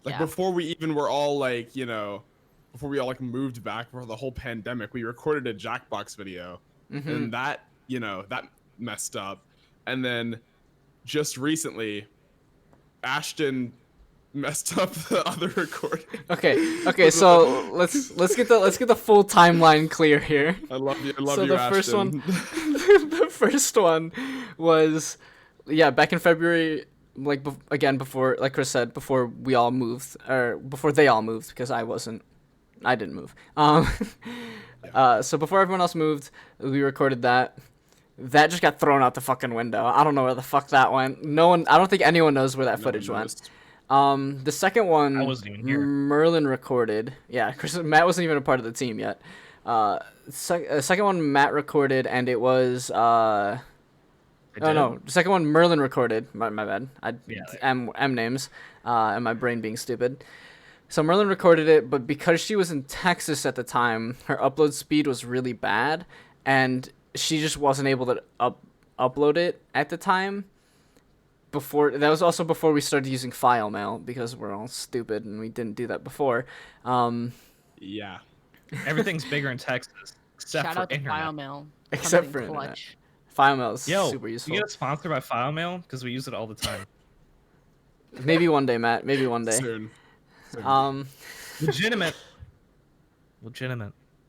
Like Yeah. before we even were all like, before we all like moved back for the whole pandemic, we recorded a Jackbox video, and that that messed up, and then just recently, Ashton messed up the other recording. Okay, so let's get the full timeline clear here. I love you, So you, the first Ashton. The first one was back in February, like again before, like Chris said, before we all moved or before they all moved because I didn't move. So before everyone else moved, we recorded that. That just got thrown out the fucking window. I don't know where the fuck that went. I don't think anyone knows where that No footage one went. knows. The second one, I wasn't even here. Merlin recorded. Yeah, Matt wasn't even a part of the team yet. Second one, Matt recorded, and it was. I Oh did. no, the second one Merlin recorded. My bad. Yeah. M names, and my brain being stupid. So Merlin recorded it, but because she was in Texas at the time, her upload speed was really bad, and she just wasn't able to upload it at the time. That was also before we started using file mail because we're all stupid and we didn't do that before. Yeah. Everything's bigger in Texas except Shout for out to internet. FileMail. Except Something for internet. clutch. File mail is Yo, super useful. you get sponsored by FileMail because we use it all the time. Maybe one day, Matt. Maybe one day. Soon. Legitimate.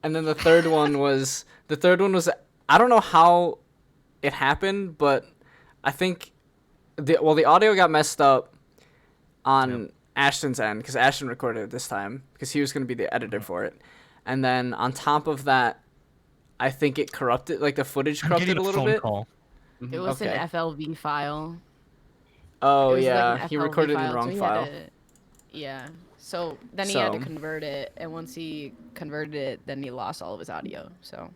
And then the third one was I don't know how it happened, but I think the audio got messed up on Ashton's end because Ashton recorded it this time because he was going to be the editor for it, and then on top of that, I think it corrupted, like the footage corrupted a little bit. Call. It was Okay. an FLV file. Oh It was like yeah, an he FLV recorded in file, the so wrong he had file. to- Yeah. So then he had to So- convert it, and once he converted it, then he lost all of his audio. So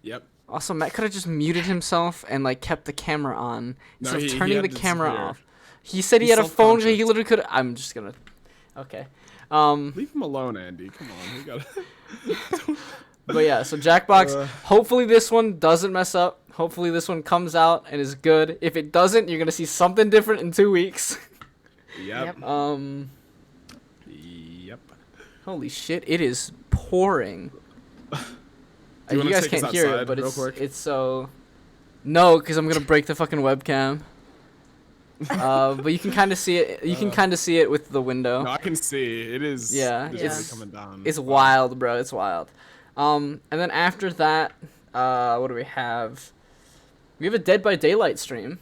Yep. Also, Matt could have just muted himself and like kept the camera on No, instead he of turning had the to camera disappear. off. He said he He's had a phone. He self-conscious. literally could. I'm just gonna. Okay. Leave him alone, Andy. Come on, we gotta. But yeah, so Jackbox. Hopefully this one doesn't mess up. Hopefully this one comes out and is good. If it doesn't, you're gonna see something different in 2 weeks. Yep. Yep. Holy shit! It is pouring. Do you You wanna guys take us can't hear it, outside but real quick? it's so. No, because I'm gonna break the fucking webcam. But you can kind of see it. You can kind of see it with the window. No, I can see. It is. Yeah, it is it's- really coming down. It's Wow. wild, bro. It's wild. And then after that, what do we have? We have a Dead by Daylight stream.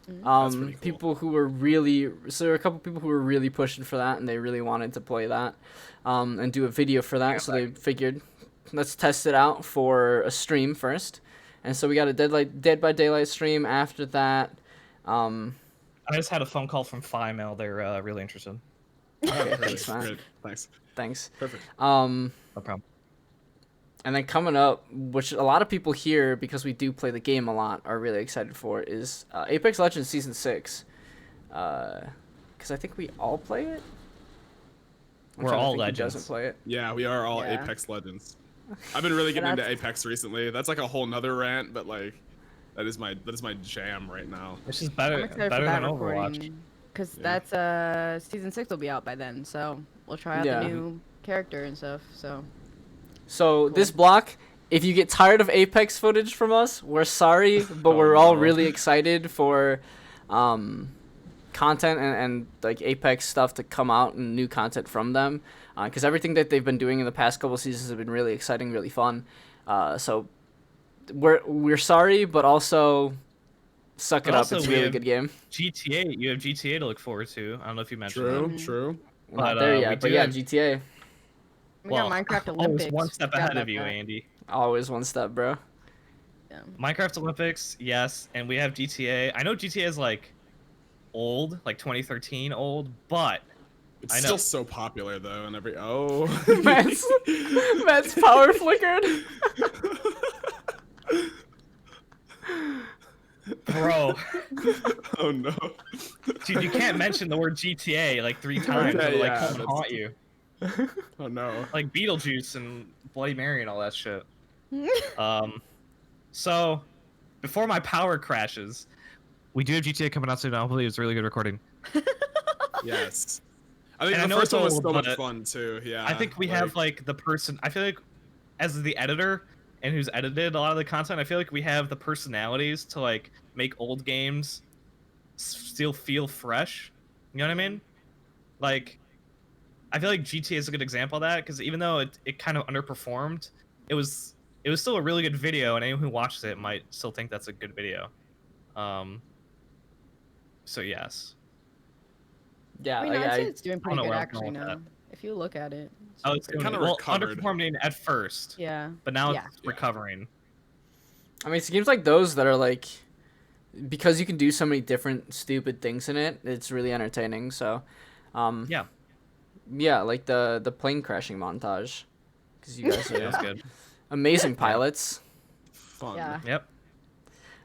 That's pretty cool. People who were really, so there were a couple people who were really pushing for that, and they really wanted to play that, and do a video for that. So they figured, let's test it out for a stream first. And so we got a Dead by Daylight stream. After that, I just had a phone call from FiMail. They're really interested. okay, Great, thanks, man. great. Thanks. Thanks. Perfect. No problem. And then coming up, which a lot of people here, because we do play the game a lot, are really excited for, is Apex Legends Season 6. Because I think we all play it? I'm We're trying to all think who legends. doesn't play it. Yeah, we are all Yeah. Apex Legends. I've been really getting into that's- Apex recently. That's like a whole nother rant, but like, that is my jam right now. This is I'm better excited better for that than Overwatch. recording because Yeah. that's Season 6 will be out by then. So we'll try out Yeah. the new character and stuff. So So this block, if you get tired of Apex footage from us, we're sorry, but Oh, we're all no. really excited for content and like Apex stuff to come out and new content from them. Because everything that they've been doing in the past couple seasons have been really exciting, really fun. So we're sorry, but also suck it But up. also It's a we really have good game. GTA, you have GTA to look forward to. I don't know if you mentioned True, that. true. We're not but, there we yet, but do yeah, have- GTA. we got Minecraft Olympics. Always one step Forgot ahead of about you, that. Andy. Always one step, bro. Yeah. Minecraft Olympics, yes, and we have GTA. I know GTA is like old, like 2013 old, but It's I know. still so popular though, and every Matt's power flickered. bro, oh no. dude, you can't mention the word GTA like 3 times. Okay, It'll like yeah, come and that's- haunt you. Oh no. Like Beetlejuice and Bloody Mary and all that shit. So before my power crashes, we do have GTA coming out soon. I believe it's a really good recording. Yes. I think And I the know first it's one was old, so much but fun too. Yeah. I think we have like the person. I feel like as the editor and who's edited a lot of the content, I feel like we have the personalities to like make old games still feel fresh. You know what I mean? Like, I feel like GTA is a good example of that because even though it kind of underperformed, it was still a really good video, and anyone who watches it might still think that's a good video. So yes. Yeah, I mean, I'd say it's doing pretty know good where I'm actually going with now. If you look at it. Oh, it's It doing kinda well, recovered. underperforming at first, Yeah. but now Yeah. it's recovering. I mean, it's games like those that are like, because you can do so many different stupid things in it, it's really entertaining. So, Yeah, yeah, like the plane crashing montage, because you guys yeah, are it's good. amazing pilots. fun. Yeah. Yep.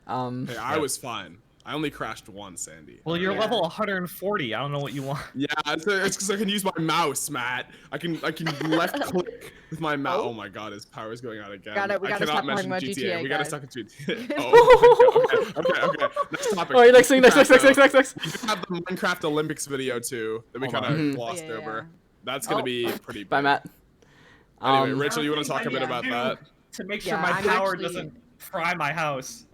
Hey, I Yeah. was fine. I only crashed once, Andy. Well, you're Yeah. level 140. I don't know what you want. Yeah, it's because I can use my mouse, Matt. I can left click with my mouse. Oh my god, his power's going out again. We gotta I stop cannot talking mention about GTA. GTA, We gotta guys. stop at GTA. Oh, okay. Next topic. Oh, you're next thing, next. We do have the Minecraft Olympics video too that we Hold kind on. of Mhm. glossed Yeah, yeah, over. yeah. That's gonna Oh. be pretty. Bye, big. Matt. Anyway, Rachel, you want to I talk a bit need about to that? To make sure Yeah, my I'm power actually- doesn't fry my house.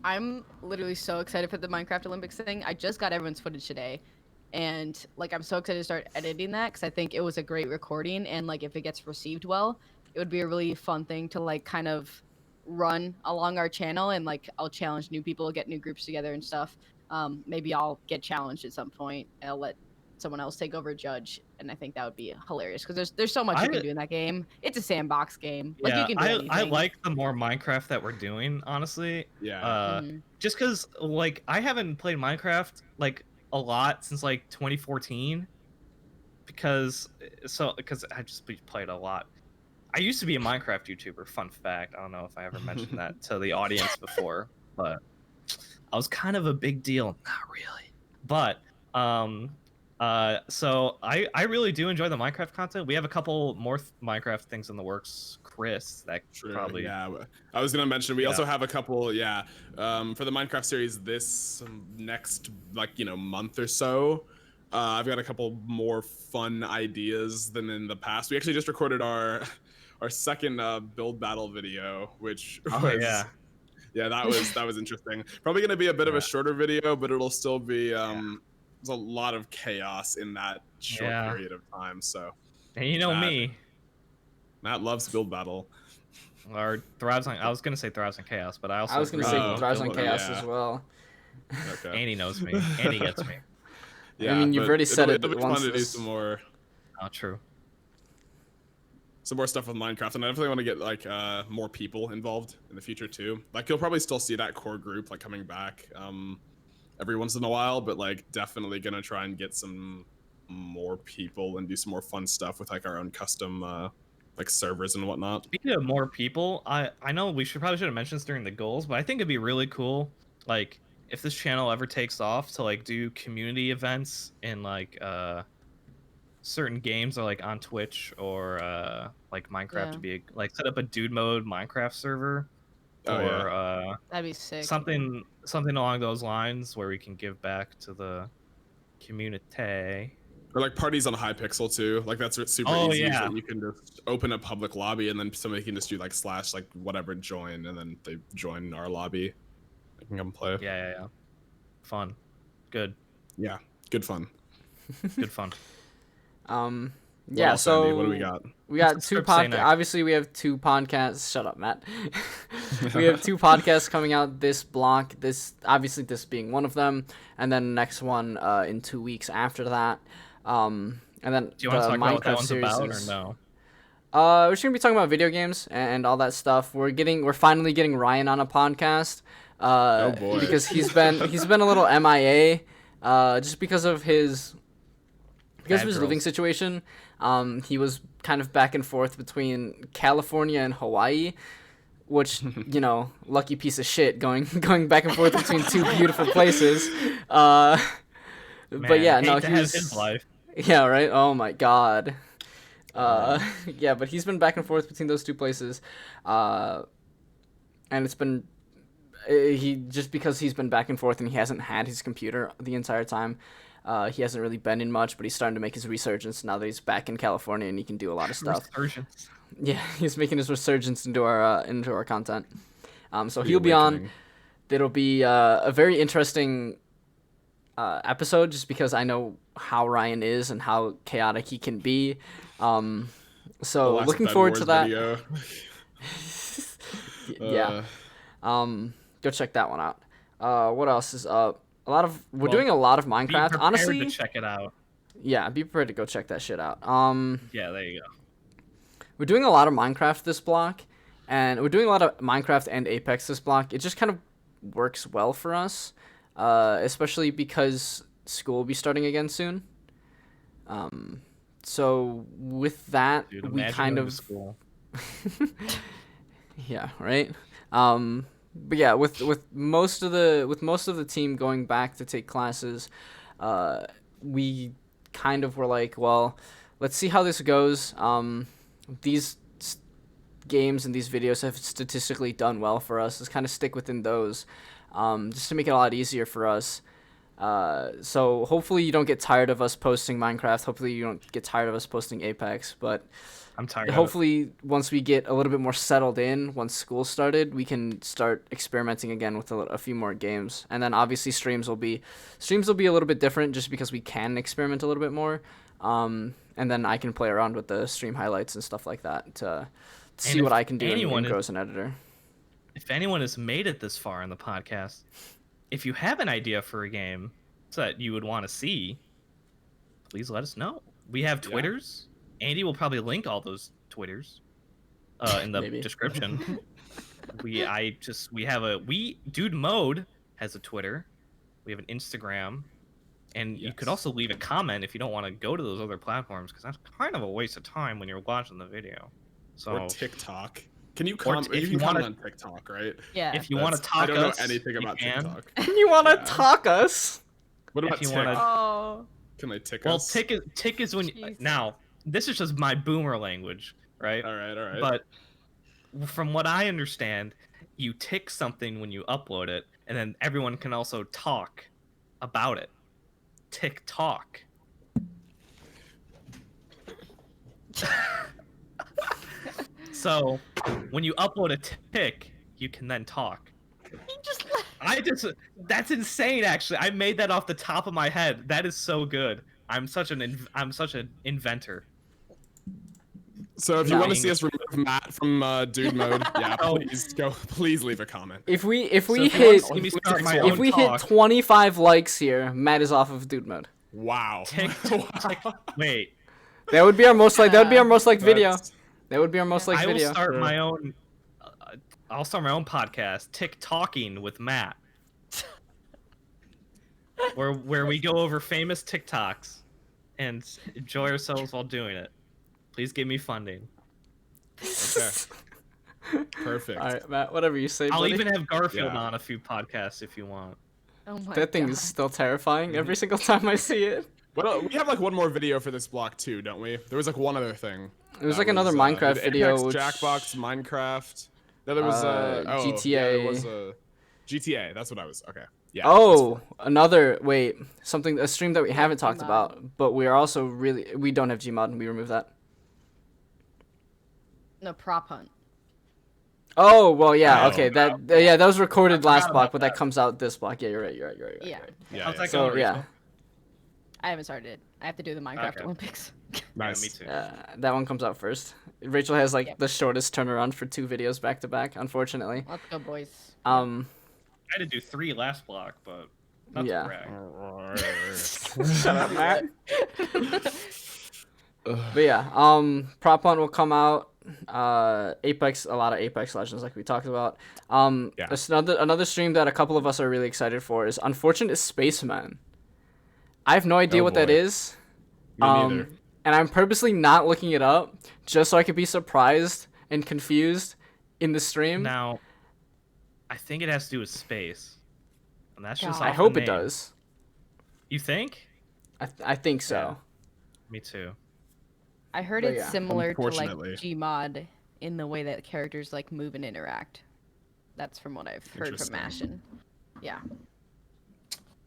I'm literally so excited for the Minecraft Olympics thing. I just got everyone's footage today, and like I'm so excited to start editing that because I think it was a great recording, and like if it gets received well, it would be a really fun thing to like kind of run along our channel, and like I'll challenge new people, get new groups together and stuff. Maybe I'll get challenged at some point, and I'll let someone else take over judge, and I think that would be hilarious because there's so much you can do in that game. It's a sandbox game. Like you can do anything. I like the more Minecraft that we're doing, honestly. Yeah. Just because like I haven't played Minecraft like a lot since like 2014 because I just played a lot. I used to be a Minecraft YouTuber. Fun fact. I don't know if I ever mentioned that to the audience before, but I was kind of a big deal. Not really, but so I really do enjoy the Minecraft content. We have a couple more Minecraft things in the works. Chris, that probably yeah. I was gonna mention we also have a couple for the Minecraft series this next month or so. I've got a couple more fun ideas than in the past. We actually just recorded our second build battle video, which was that was interesting. Probably gonna be a bit of a shorter video, but it'll still be there's a lot of chaos in that short period of time. So and you know me, Matt loves build battle. Or thrives on. I was gonna say thrives on chaos, but I was gonna say thrives on chaos as well. Okay. Annie knows me. Annie gets me. Yeah, I mean, you've already said it it'll be once. Fun to do some more. Oh, true. Some more stuff with Minecraft, and I definitely want to get more people involved in the future too. Like you'll probably still see that core group coming back every once in a while, but definitely gonna try and get some more people and do some more fun stuff with our own custom servers and whatnot. Speaking of more people, I know we probably should have mentioned this during the goals, but I think it'd be really cool if this channel ever takes off to do community events in certain games or on Twitch or Minecraft to be set up a dude mode Minecraft server or that'd be sick. something along those lines where we can give back to the community. Or parties on Hypixel too. That's super easy. So you can just open a public lobby and then somebody can just do slash whatever join, and then they join our lobby. They can come play. Yeah. Fun. Good. Yeah. Good fun. Good fun. Yeah, so Andy? What do we got? We got two podcasts. Obviously, we have two podcasts. Shut up, Matt. We have two podcasts coming out this block. This being one of them, and then the next one in 2 weeks after that. And then do you want to talk about what that one's about or no? We're just gonna be talking about video games and all that stuff. We're finally getting Ryan on a podcast. Oh boy. Because he's been a little MIA, just because of his living situation. He was kind of back and forth between California and Hawaii, which lucky piece of shit going back and forth between two beautiful places. But yeah, no, he's his life. Yeah, right. Oh my god. Yeah, but he's been back and forth between those two places, and it's been because he's been back and forth and he hasn't had his computer the entire time. He hasn't really been in much, but he's starting to make his resurgence now that he's back in California and he can do a lot of stuff. Resurgence. Yeah, he's making his resurgence into our content. So he'll be on. It'll be a very interesting episode, just because I know how Ryan is and how chaotic he can be. So looking forward to that. Yeah. Go check that one out. What else is up? We're doing a lot of Minecraft. Honestly, to check it out. Yeah, be prepared to go check that shit out. Yeah, there you go. We're doing a lot of Minecraft this block, and we're doing a lot of Minecraft and Apex this block. It just kind of works well for us, especially because school will be starting again soon. So with that, Dude, we kind of school. Yeah, right. But yeah, with most of the team going back to take classes, we kind of were like, well, let's see how this goes. These games and these videos have statistically done well for us. Let's kind of stick within those, just to make it a lot easier for us. So hopefully you don't get tired of us posting Minecraft. Hopefully you don't get tired of us posting Apex, but I'm tired. Hopefully, once we get a little bit more settled in, once school started, we can start experimenting again with a few more games. And then obviously streams will be a little bit different, just because we can experiment a little bit more. And then I can play around with the stream highlights and stuff like that to see what I can do in Grow as an editor. if anyone has made it this far in the podcast, if you have an idea for a game that you would want to see, please let us know. We have Twitters. Andy will probably link all those Twitters in the description. Dude Mode has a Twitter. We have an Instagram. And you could also leave a comment if you don't want to go to those other platforms, because that's kind of a waste of time when you're watching the video. So or TikTok. Can you comment? if you you want on TikTok, right? Yeah. if you want to talk I don't know us, anything about you can. TikTok. You want to talk us? What about If you Tik? wanna- Oh. Can they tick Well, us? tick is when Jeez. now this is just my boomer language, right? All right. But from what I understand, you tick something when you upload it, and then everyone can also talk about it. TikTok. So when you upload a tick, you can then talk. That's insane. Actually, I made that off the top of my head. That is so good. I'm such an inventor. So if you want to Nice. see us remove Matt from Dude Mode, yeah, please leave a comment. If we So if you hit want to see me start my if own we talk, hit 25 likes here, Matt is off of Dude Mode. Wow. wait, That would be our most liked. That would be our most liked video. That's- That would be our most liked I will video. start my own. I'll start my own podcast, TikToking with Matt, where we go over famous TikToks and enjoy ourselves while doing it. Please give me funding. Okay. Perfect. All right, Matt. Whatever you say, I'll buddy. even have Garfield Yeah. on a few podcasts if you want. Oh my That thing God. is still terrifying every single time I see it. We have like one more video for this block too, don't we? There was like one other thing. It was That like another Minecraft Apex, video, which Jackbox, Minecraft. No, there was GTA. Yeah, there was GTA. That's what I was. Okay. Yeah. Oh, another a stream that we haven't talked Gmod. about, but we are also we don't have Gmod. We removed that. No, prop hunt. Oh well, yeah, Oh, okay, that that was recorded last forgot block, about but that comes out this block. Yeah, you're right. Yeah. Yeah. How's that So going, yeah, Rachel? I haven't started it. I have to do the Minecraft Okay. Olympics. Nice. Yeah, me too. that one comes out first. Rachel has like Yep. the shortest turnaround for 2 videos back to back, unfortunately. Let's go, boys. I had to do 3 last block, but not Yeah. to brag. Shut up, Matt. But yeah, Prop Hunt will come out. Apex, a lot of Apex Legends, like we talked about. Yeah. There's another stream that a couple of us are really excited for is Unfortunate Spaceman. I have no idea Oh, what that boy. is. Me neither. And I'm purposely not looking it up just so I could be surprised and confused in the stream. Now, I think it has to do with space, and that's just. God. I off the hope it name. does. You think? I think so. Yeah. Me too. I heard But it's yeah, similar to like unfortunately. Gmod in the way that characters like move and interact. That's from what I've heard from Interesting. Ashen. Yeah.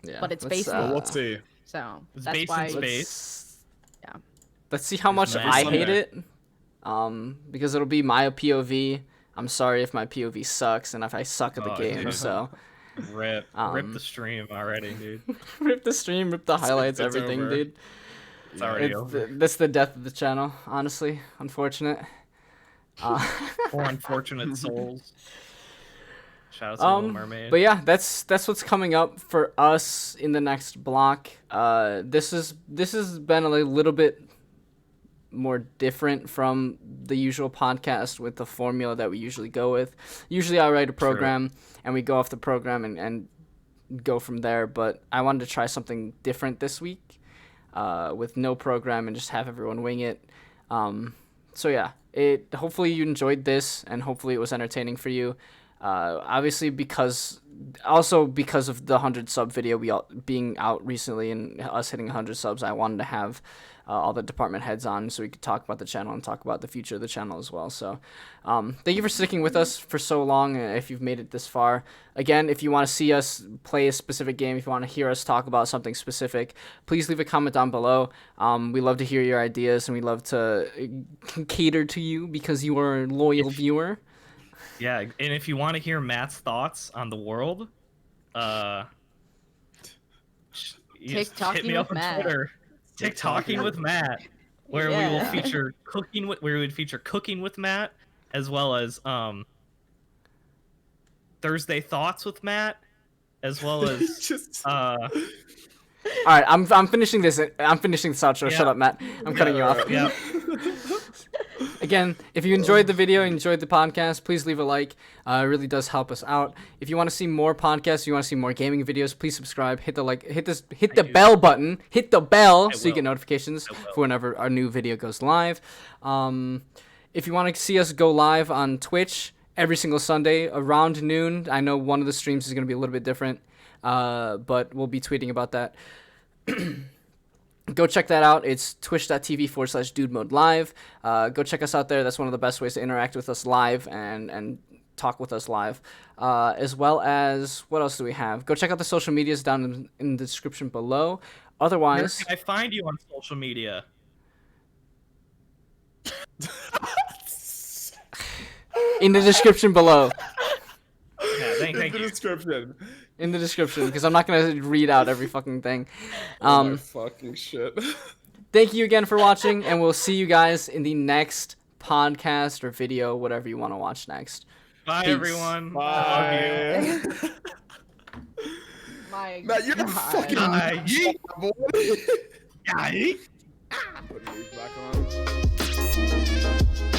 Yeah. But it's let's, based in- Well, let's see. So It's that's based in why. space. Yeah. Let's see how much nice. I Sunday. hate it. Because it'll be my POV. I'm sorry if my POV sucks and if I suck at the Oh, game. dude. So Rip Um, the stream already, dude. rip the stream, rip the highlights, it's everything, over. dude. It's already over. That's the death of the channel. Honestly, unfortunate. Poor unfortunate souls. Shout out to Little Mermaid. But yeah, that's what's coming up for us in the next block. This has been a little bit more different from the usual podcast with the formula that we usually go with. Usually I write a program and we go off the program and go from there, but I wanted to try something different this week with no program and just have everyone wing it. So yeah, hopefully you enjoyed this and hopefully it was entertaining for you. Obviously because of the 100 sub video being out recently and us hitting 100 subs, I wanted to have all the department heads on so we could talk about the channel and talk about the future of the channel as well. So thank you for sticking with us for so long if you've made it this far. Again, if you want to see us play a specific game, if you want to hear us talk about something specific, please leave a comment down below. We love to hear your ideas and we love to cater to you because you are a loyal viewer. Yeah, and if you want to hear Matt's thoughts on the world, you just hit TikToking me up with on Matt. Twitter. TikToking with Matt, where we will Yeah. feature cooking with Matt, as well as Thursday Thoughts with Matt, as well as Just All right, I'm finishing this. I'm finishing this outro. Yeah. Shut up, Matt. I'm cutting you off. yeah. Again, if you enjoyed the video, enjoyed the podcast, please leave a like. It really does help us out. If you want to see more podcasts, you want to see more gaming videos, please subscribe. Hit the do. bell button. Hit the bell so you will. get notifications I will. for whenever our new video goes live. If you want to see us go live on Twitch every single Sunday around noon, I know one of the streams is going to be a little bit different, but we'll be tweeting about that. Go check that out. It's twitch.tv/dudemodelive. Go check us out there. That's one of the best ways to interact with us live and talk with us live. As well as, what else do we have? Go check out the social medias down in the description below. Where Otherwise, can I find you on social media? in the description below. Yeah, thank in the you. description. In the description, because I'm not going to read out every fucking thing. Oh my fucking shit. Thank you again for watching, and we'll see you guys in the next podcast or video, whatever you want to watch next. Bye, Peace. everyone. Love Bye. My Matt, you're God. fucking Bye. boy. you. Put me back on.